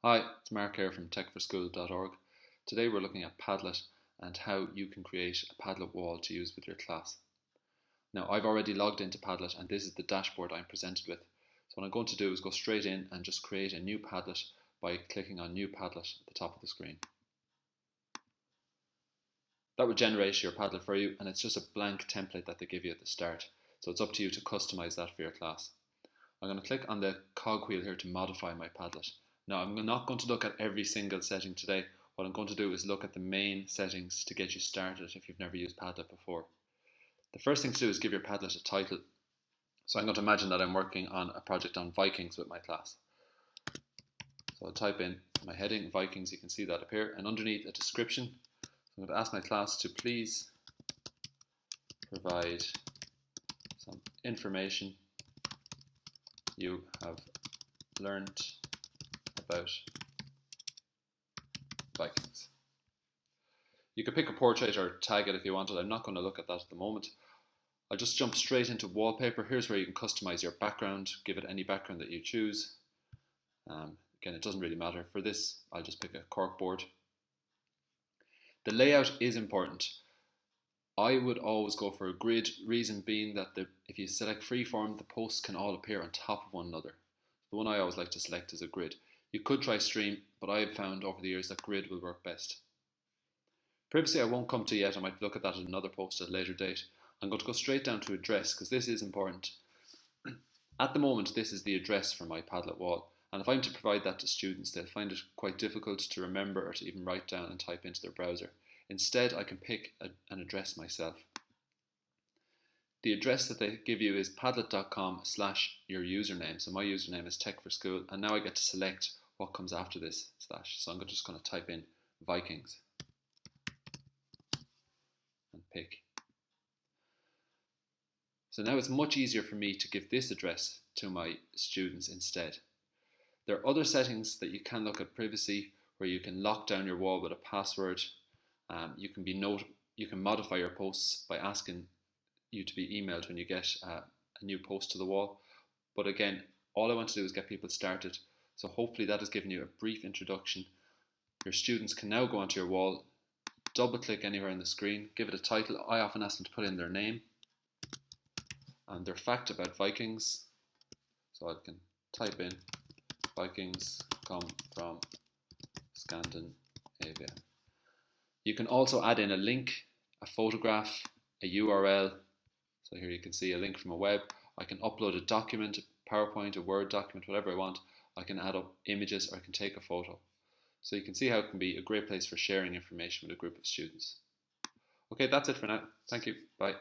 Hi, it's Mark here from techforschool.org. Today we're looking at Padlet and how you can create a Padlet wall to use with your class. Now I've already logged into Padlet and this is the dashboard I'm presented with. So what I'm going to do is go straight in and just create a new Padlet by clicking on New Padlet at the top of the screen. That would generate your Padlet for you, and it's just a blank template that they give you at the start. So it's up to you to customize that for your class. I'm going to click on the cogwheel here to modify my Padlet. Now I'm not going to look at every single setting today. What I'm going to do is look at the main settings to get you started if you've never used Padlet before. The first thing to do is give your Padlet a title. So I'm going to imagine that I'm working on a project on Vikings with my class. So I'll type in my heading, Vikings, you can see that appear, and underneath a description, I'm going to ask my class to please provide some information you have learned about Vikings. You could pick a portrait or tag it if you wanted. I'm not going to look at that at the moment. I'll just jump straight into wallpaper. Here's where you can customize your background, give it any background that you choose. Again, it doesn't really matter. For this, I'll just pick a corkboard. The layout is important. I would always go for a grid, reason being that if you select freeform, the posts can all appear on top of one another. The one I always like to select is a grid. You could try stream, but I have found over the years that grid will work best. Privacy I won't come to yet. I might look at that at another post at a later date. I'm going to go straight down to address because this is important. At the moment, this is the address for my Padlet wall, and if I'm to provide that to students, they'll find it quite difficult to remember or to even write down and type into their browser. Instead, I can pick an address myself. The address that they give you is padlet.com/your username. So my username is techforschool, and now I get to select what comes after this slash. So I'm just going to type in Vikings and pick. So now it's much easier for me to give this address to my students instead. There are other settings that you can look at, privacy, where you can lock down your wall with a password. You can modify your posts by asking you to be emailed when you get a new post to the wall. But again, all I want to do is get people started. So hopefully that has given you a brief introduction. Your students can now go onto your wall, double click anywhere on the screen, give it a title. I often ask them to put in their name and their fact about Vikings. So I can type in Vikings come from Scandinavia. You can also add in a link, a photograph, a URL. So here you can see a link from a web. I can upload a document, a PowerPoint, a Word document, whatever I want. I can add up images or I can take a photo. So you can see how it can be a great place for sharing information with a group of students. Okay, that's it for now. Thank you. Bye.